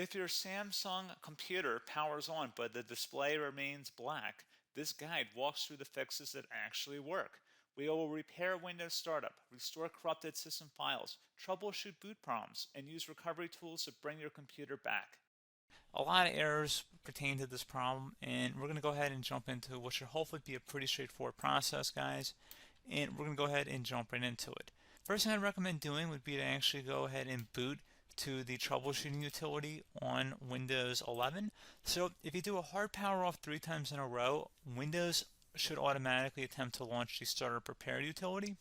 If your Samsung computer powers on but the display remains black, this guide walks through the fixes that actually work. We will repair Windows startup, restore corrupted system files, troubleshoot boot problems, and use recovery tools to bring your computer back. A lot of errors pertain to this problem, and we're going to go ahead and jump into what should hopefully be a pretty straightforward process, guys. And we're going to go ahead and jump right into it. First thing I'd recommend doing would be to actually go ahead and boot to the troubleshooting utility on Windows 11. So if you do a hard power off 3 times in a row, Windows should automatically attempt to launch the startup repair utility.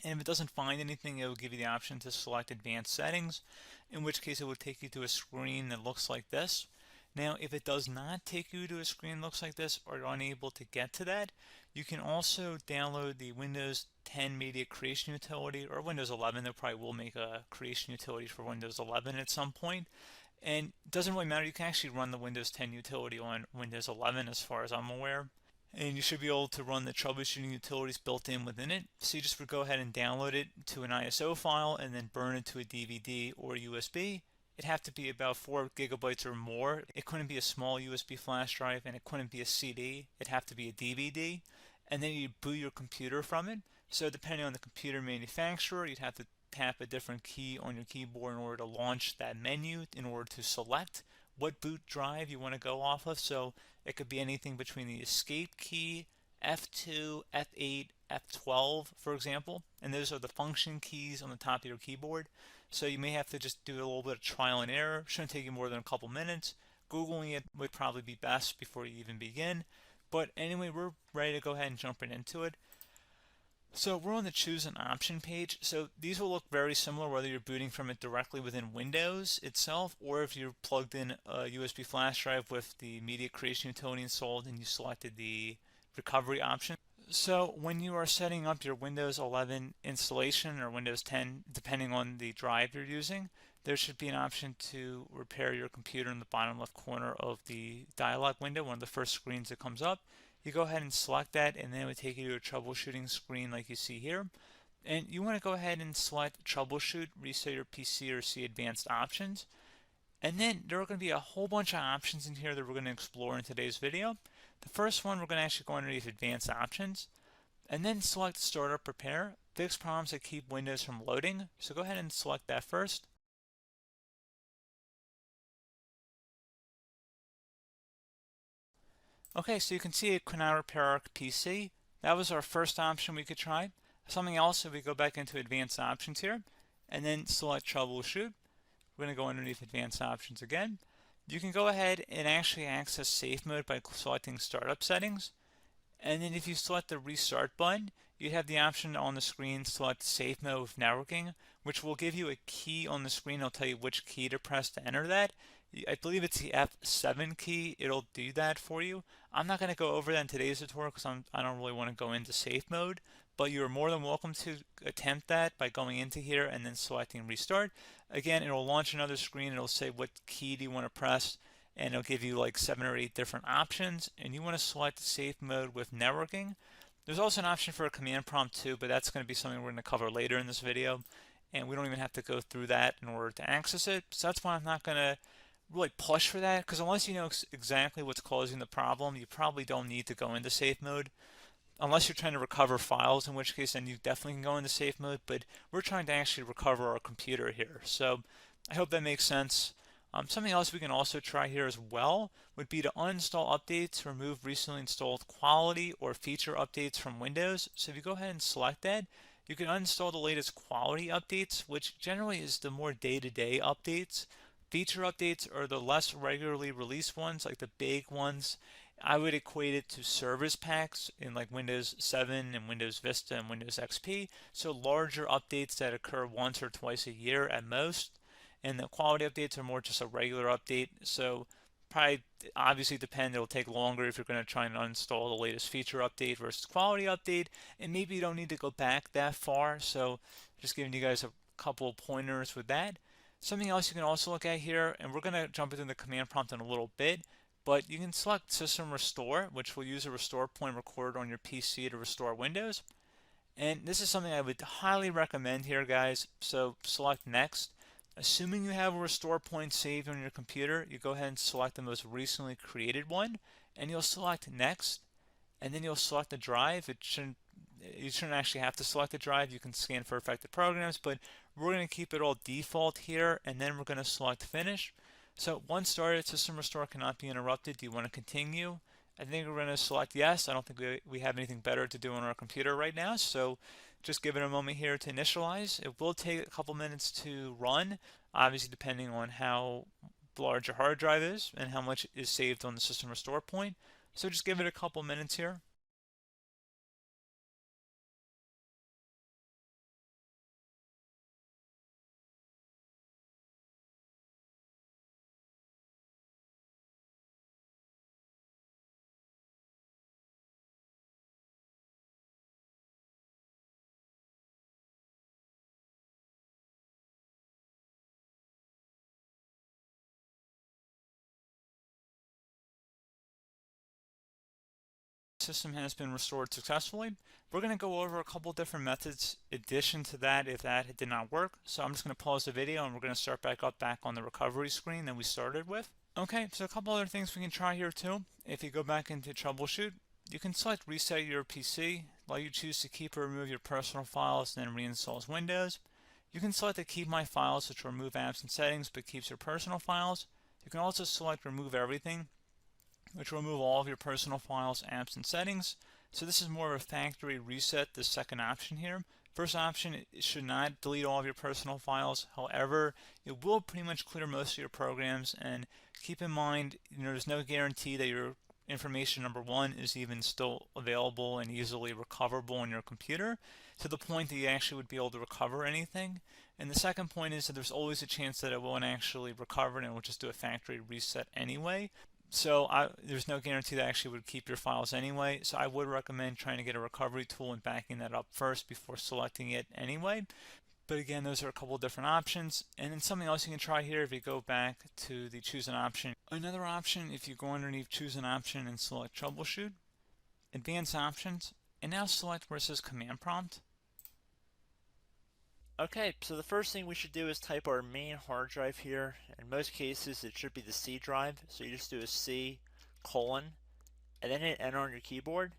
And if it doesn't find anything, it will give you the option to select advanced settings, in which case it will take you to a screen that looks like this. Now, if it does not take you to a screen that looks like this, or you're unable to get to that, you can also download the Windows 10 Media Creation Utility, or Windows 11. They probably will make a creation utility for Windows 11 at some point. And it doesn't really matter, you can actually run the Windows 10 utility on Windows 11 as far as I'm aware. And you should be able to run the troubleshooting utilities built in within it. So you just would go ahead and download it to an ISO file and then burn it to a DVD or USB. It'd have to be about 4 gigabytes or more. It couldn't be a small USB flash drive, and it couldn't be a CD. It'd have to be a DVD. And then you'd boot your computer from it. So depending on the computer manufacturer, you'd have to tap a different key on your keyboard in order to launch that menu, in order to select what boot drive you want to go off of. So it could be anything between the escape key, F2, F8, F12, for example. And those are the function keys on the top of your keyboard. So you may have to just do a little bit of trial and error. Shouldn't take you more than a couple minutes. Googling it would probably be best before you even begin. But anyway, we're ready to go ahead and jump right into it. So we're on the choose an option page. So these will look very similar whether you're booting from it directly within Windows itself, or if you're plugged in a USB flash drive with the media creation utility installed and you selected the recovery option. So when you are setting up your Windows 11 installation or Windows 10, depending on the drive you're using, there should be an option to repair your computer in the bottom left corner of the dialog window, one of the first screens that comes up. You go ahead and select that, and then it would take you to a troubleshooting screen like you see here. And you want to go ahead and select troubleshoot, reset your PC, or see advanced options. And then there are going to be a whole bunch of options in here that we're going to explore in today's video. The first one, we're going to actually go underneath advanced options and then select startup repair, fix problems that keep Windows from loading. So go ahead and select that first. Okay, so you can see it could now repair our PC. That was our first option we could try. Something else, if we go back into advanced options here and then select troubleshoot, we're going to go underneath advanced options again. You can go ahead and actually access safe mode by selecting startup settings. And then if you select the restart button, you have the option on the screen select safe mode with networking, which will give you a key on the screen. It'll tell you which key to press to enter that. I believe it's the F7 key. It'll do that for you. I'm not going to go over that in today's tutorial because I don't really want to go into safe mode, but you're more than welcome to attempt that by going into here and then selecting restart. Again, it'll launch another screen. It'll say what key do you want to press, and it'll give you like 7 or 8 different options, and you want to select safe mode with networking. There's also an option for a command prompt too, but that's going to be something we're going to cover later in this video, and we don't even have to go through that in order to access it. So that's why I'm not going to really push for that, because unless you know exactly what's causing the problem, you probably don't need to go into safe mode. Unless you're trying to recover files, in which case then you definitely can go into safe mode, but we're trying to actually recover our computer here. So I hope that makes sense. Something else we can also try here as well would be to uninstall updates, remove recently installed quality or feature updates from Windows. So if you go ahead and select that, you can uninstall the latest quality updates, which generally is the more day-to-day updates. Feature updates are the less regularly released ones, like the big ones. I would equate it to service packs in like Windows 7 and Windows Vista and Windows XP. So larger updates that occur once or twice a year at most. And the quality updates are more just a regular update. So probably obviously depend, it'll take longer if you're going to try and uninstall the latest feature update versus quality update. And maybe you don't need to go back that far. So just giving you guys a couple of pointers with that. Something else you can also look at here, and we're going to jump into the command prompt in a little bit, but you can select System Restore, which will use a restore point recorded on your PC to restore Windows. And this is something I would highly recommend here, guys. So select Next. Assuming you have a restore point saved on your computer, you go ahead and select the most recently created one, and you'll select next, and then you'll select the drive. You shouldn't actually have to select the drive. You can scan for affected programs, but we're going to keep it all default here, and then we're going to select finish. So once started, system restore cannot be interrupted. Do you want to continue? I think we're going to select yes. I don't think we have anything better to do on our computer right now, so just give it a moment here to initialize. It will take a couple minutes to run, obviously depending on how large your hard drive is and how much is saved on the system restore point. So just give it a couple minutes here. System has been restored successfully. We're going to go over a couple different methods in addition to that if that did not work. So I'm just going to pause the video and we're going to start back on the recovery screen that we started with. Okay, so a couple other things we can try here too. If you go back into Troubleshoot, you can select Reset Your PC, while you choose to keep or remove your personal files and then reinstalls Windows. You can select to keep my files, which will remove apps and settings but keeps your personal files. You can also select Remove Everything, which will remove all of your personal files, apps, and settings. So this is more of a factory reset, the second option here. First option, it should not delete all of your personal files. However, it will pretty much clear most of your programs, and keep in mind, there's no guarantee that your information, number one, is even still available and easily recoverable on your computer to the point that you actually would be able to recover anything. And the second point is that there's always a chance that it won't actually recover and it will just do a factory reset anyway. So there's no guarantee that actually would keep your files anyway. So I would recommend trying to get a recovery tool and backing that up first before selecting it anyway. But again, those are a couple different options. And then something else you can try here, if you go back to the choose an option. Another option, if you go underneath choose an option and select troubleshoot, advanced options, and now select where it says command prompt. Okay, so the first thing we should do is type our main hard drive here. In most cases, it should be the C drive. So you just do a C colon and then hit enter on your keyboard.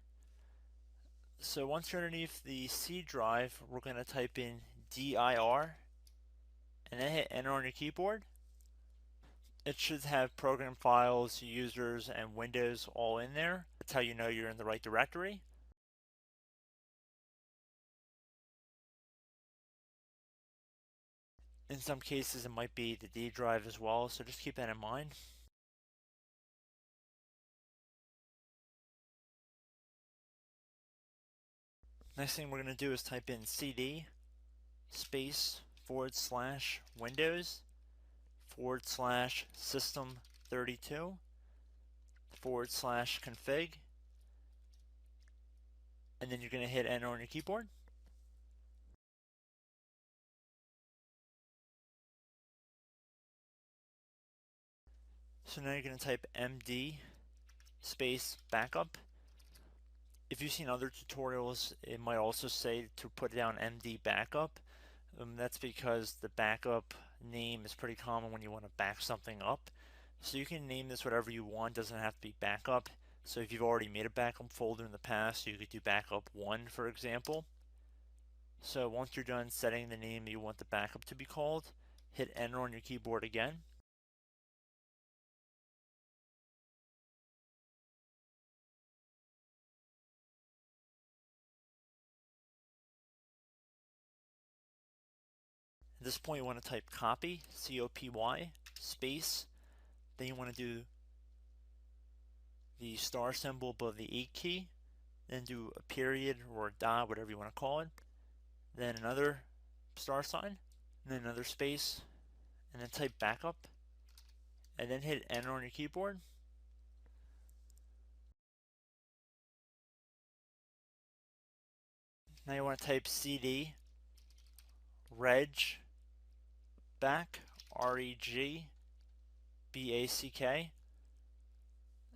So once you're underneath the C drive, we're going to type in dir and then hit enter on your keyboard. It should have program files, users, and Windows all in there. That's how you know you're in the right directory. In some cases, it might be the D drive as well, so just keep that in mind. Next thing we're going to do is type in cd space / Windows / system 32 / config, and then you're going to hit enter on your keyboard. So now you're going to type md space backup. If you've seen other tutorials, it might also say to put down md backup. That's because the backup name is pretty common when you want to back something up. So you can name this whatever you want, doesn't have to be backup. So if you've already made a backup folder in the past, you could do backup 1, for example. So once you're done setting the name you want the backup to be called, hit enter on your keyboard again. At this point you want to type copy, C-O-P-Y, space, then you want to do the star symbol above the 8 key, then do a period or a dot, whatever you want to call it, then another star sign, and then another space, and then type backup, and then hit enter on your keyboard. Now you want to type cd reg back, REG BACK,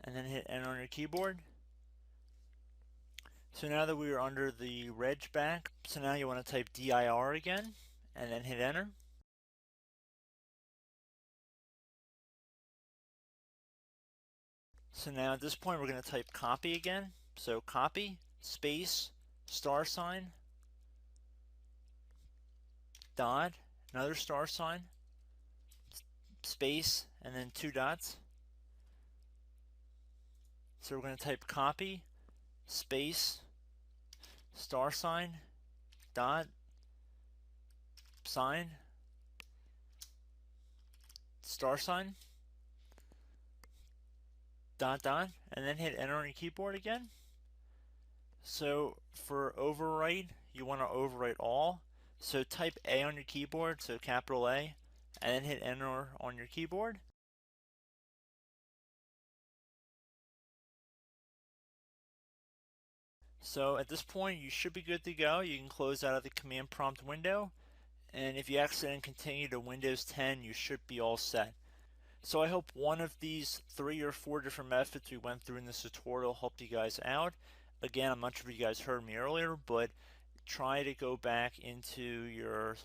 and then hit enter on your keyboard. So now that we are under the reg back, so now you want to type dir again, and then hit enter. So now at this point we're going to type copy again. So copy, space, $sign, dot, another $sign, space, and then 2 dots. So we're going to type copy, space, $sign, dot, sign, $sign, dot, dot, and then hit enter on your keyboard again. So for overwrite, you want to overwrite all. So type A on your keyboard, so capital A, and then hit enter on your keyboard. So at this point, you should be good to go. You can close out of the command prompt window, and if you accidentally continue to Windows 10, you should be all set. So I hope one of these 3 or 4 different methods we went through in this tutorial helped you guys out. Again, I'm not sure if you guys heard me earlier, but try to go back into your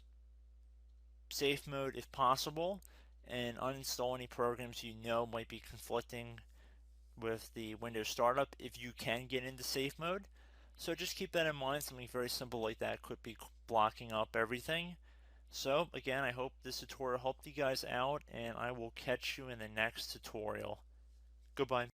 safe mode if possible and uninstall any programs you know might be conflicting with the Windows startup if you can get into safe mode. So just keep that in mind. Something very simple like that could be blocking up everything. So again, I hope this tutorial helped you guys out, and I will catch you in the next tutorial. Goodbye.